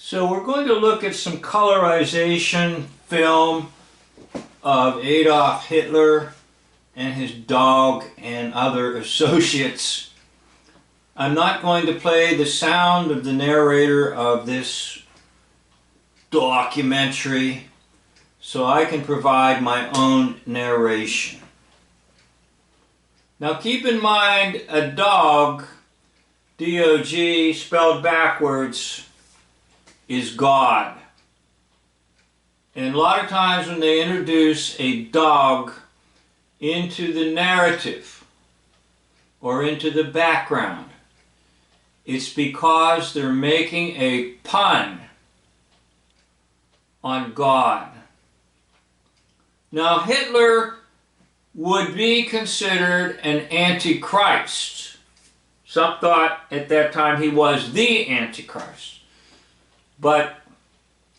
So we're going to look at some colorization film of Adolf Hitler and his dog and other associates. I'm not going to play the sound of the narrator of this documentary, so I can provide my own narration. Now keep in mind, a dog, D-O-G, spelled backwards, is God. And a lot of times when they introduce a dog into the narrative or into the background, it's because they're making a pun on God. Now Hitler would be considered an antichrist. Some thought at that time he was the antichrist. But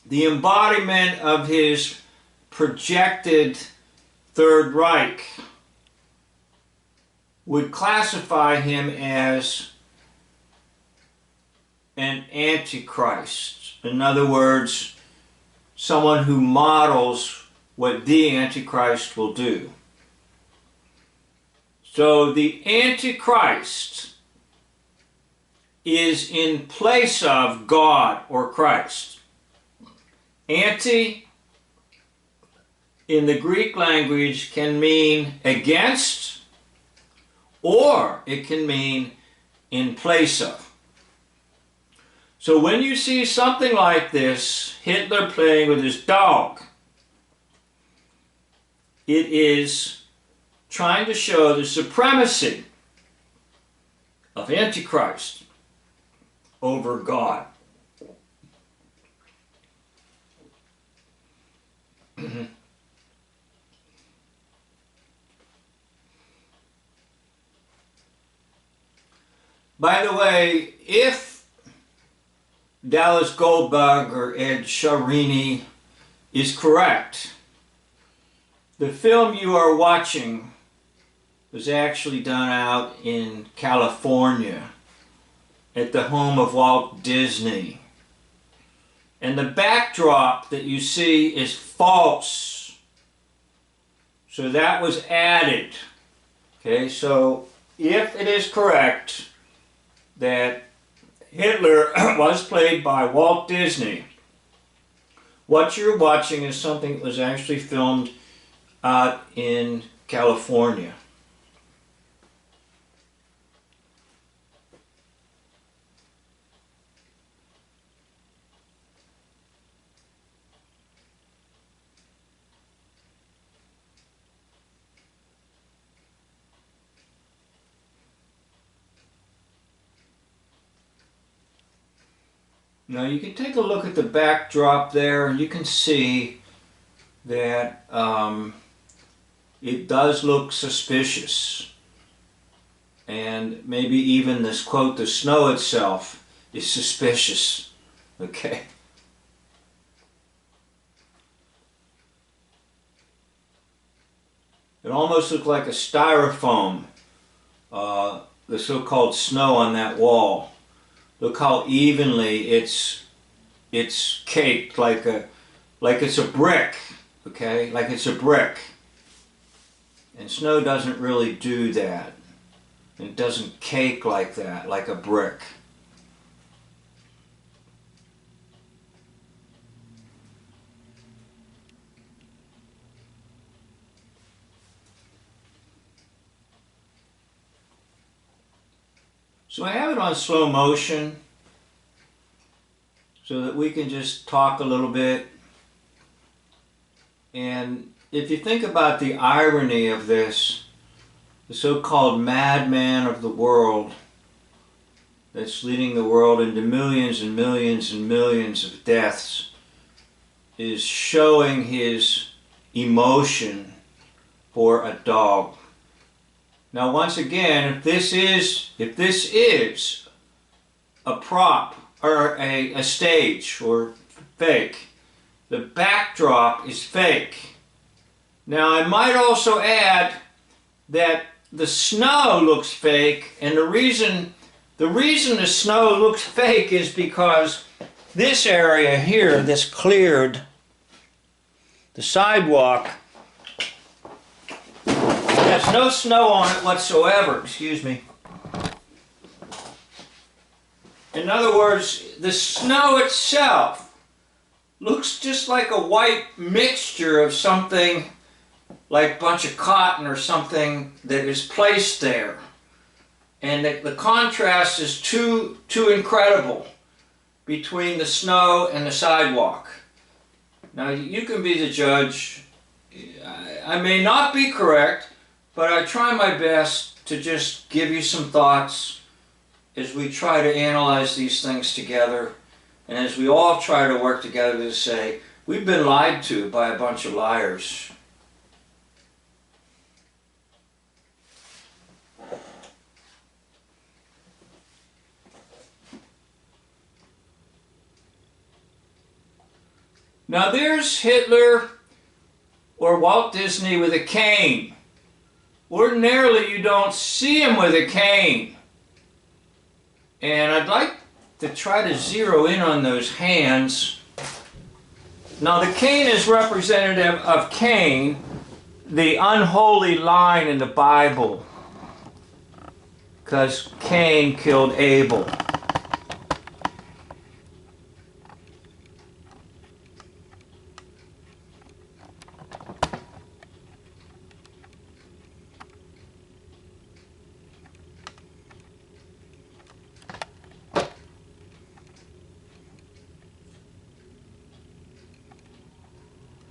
the embodiment of his projected Third Reich would classify him as an antichrist. In other words, someone who models what the antichrist will do. So the antichrist is in place of God or Christ. Anti in the Greek language can mean against, or it can mean in place of. So when you see something like this, Hitler playing with his dog, it is trying to show the supremacy of Antichrist over God. By the way, if Dallas Goldbug or Ed Sharini is correct, the film you are watching was actually done out in California at the home of Walt Disney. And the backdrop that you see is false. So that was added. Okay, so if it is correct that Hitler was played by Walt Disney, what you're watching is something that was actually filmed out in California. Now you can take a look at the backdrop there and you can see that it does look suspicious. And maybe even this quote, the snow itself is suspicious. Okay. It almost looked like a styrofoam, the so-called snow on that wall. Look how evenly it's caked, like it's a brick, okay? Like it's a brick. And snow doesn't really do that. It doesn't cake like that, like a brick. So I have it on slow motion so that we can just talk a little bit. And if you think about the irony of this, the so-called madman of the world that's leading the world into millions and millions and millions of deaths is showing his emotion for a dog. Now once again, if this is a prop or a stage or fake, the backdrop is fake. Now I might also add that the snow looks fake, and the reason the snow looks fake is because this area here, this cleared, the sidewalk, has no snow on it whatsoever, excuse me. In other words, the snow itself looks just like a white mixture of something like a bunch of cotton or something that is placed there. And the contrast is too incredible between the snow and the sidewalk. Now you can be the judge. I may not be correct, but I try my best to just give you some thoughts as we try to analyze these things together, and as we all try to work together to say, we've been lied to by a bunch of liars. Now there's Hitler or Walt Disney with a cane. Ordinarily you don't see him with a cane. And I'd like to try to zero in on those hands. Now the cane is representative of Cain, the unholy line in the Bible, because Cain killed Abel.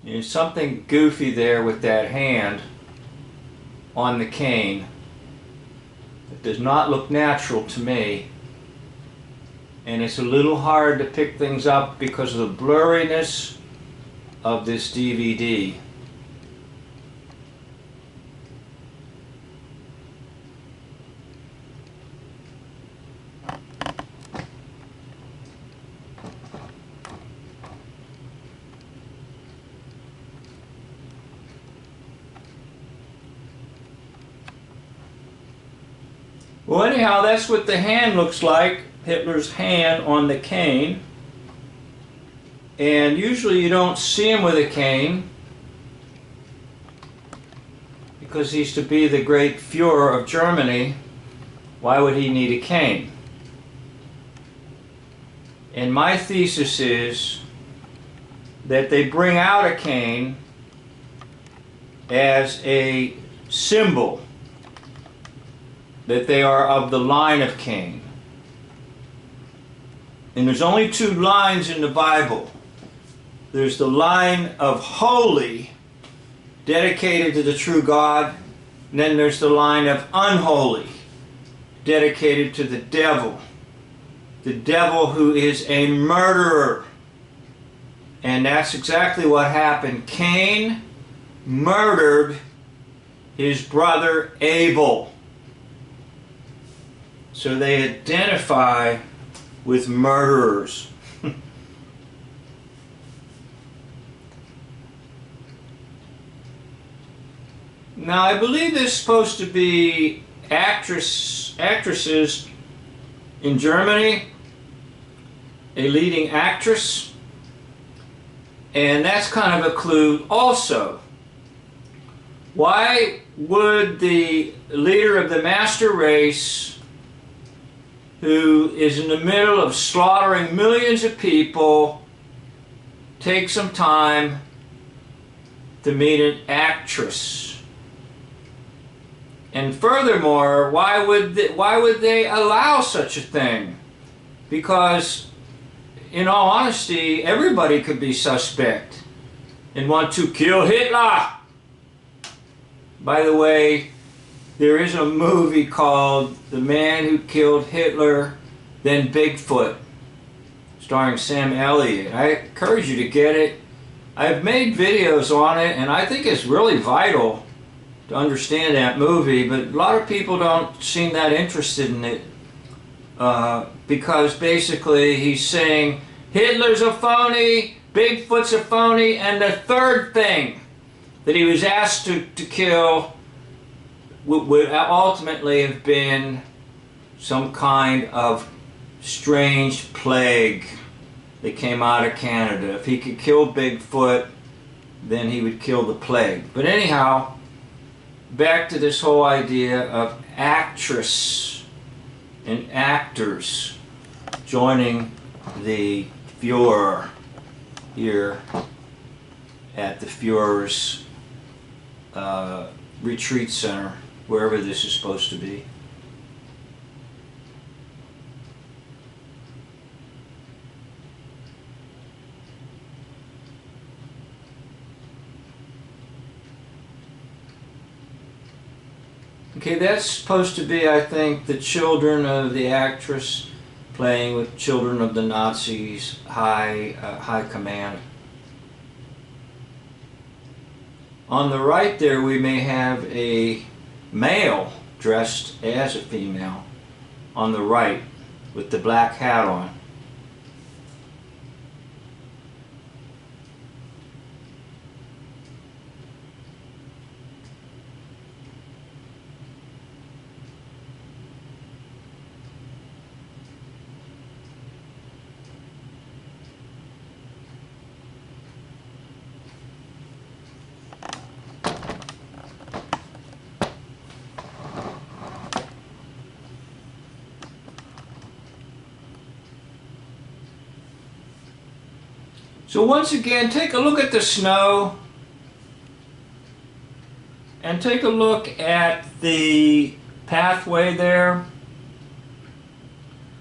There's something goofy there with that hand on the cane. It does not look natural to me. And it's a little hard to pick things up because of the blurriness of this DVD. Well, anyhow, that's what the hand looks like, Hitler's hand on the cane. And usually you don't see him with a cane because he's to be the great Führer of Germany. Why would he need a cane? And my thesis is that they bring out a cane as a symbol that they are of the line of Cain. And there's only two lines in the Bible. There's the line of holy, dedicated to the true God, and then there's the line of unholy, dedicated to the devil who is a murderer. And that's exactly what happened. Cain murdered his brother Abel. So they identify with murderers. Now I believe there's supposed to be actresses in Germany, a leading actress, and that's kind of a clue also. Why would the leader of the master race, who is in the middle of slaughtering millions of people, take some time to meet an actress? And furthermore, why would they allow such a thing? Because, in all honesty, everybody could be suspect and want to kill Hitler. By the way, there is a movie called The Man Who Killed Hitler, Then Bigfoot, starring Sam Elliott. I encourage you to get it. I've made videos on it, and I think it's really vital to understand that movie, but a lot of people don't seem that interested in it because basically he's saying Hitler's a phony, Bigfoot's a phony, and the third thing that he was asked to kill would ultimately have been some kind of strange plague. that came out of Canada. If he could kill Bigfoot, then he would kill the plague. But anyhow, back to this whole idea of actress and actors joining the Fuhrer here at the Fuhrer's retreat center, wherever this is supposed to be. Okay, that's supposed to be, I think, the children of the actress playing with children of the Nazis' high command. On the right there, we may have a male dressed as a female on the right with the black hat on. So once again, take a look at the snow and take a look at the pathway there.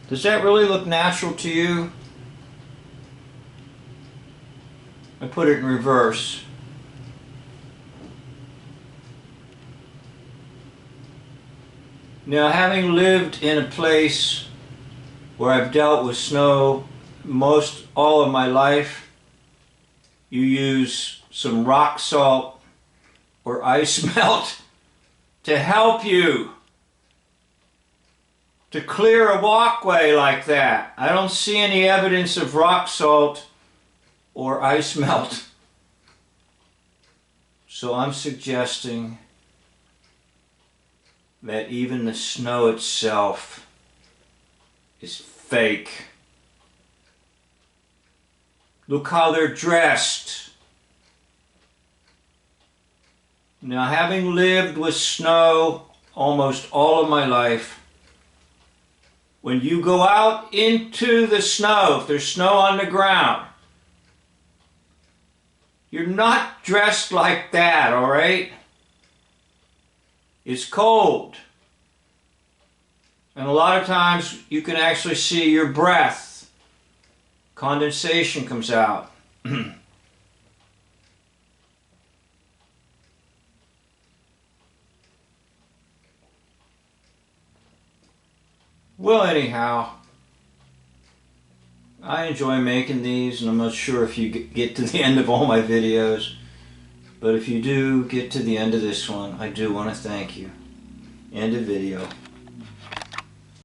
Does that really look natural to you? I put it in reverse. Now, having lived in a place where I've dealt with snow most all of my life, you use some rock salt or ice melt to help you to clear a walkway like that. I don't see any evidence of rock salt or ice melt. So I'm suggesting that even the snow itself is fake. Look how they're dressed. Now, having lived with snow almost all of my life, when you go out into the snow, if there's snow on the ground, you're not dressed like that, all right? It's cold. And a lot of times you can actually see your breath. Condensation comes out. Well, anyhow, I enjoy making these, and I'm not sure if you get to the end of all my videos, but if you do get to the end of this one, I do want to thank you. End of video.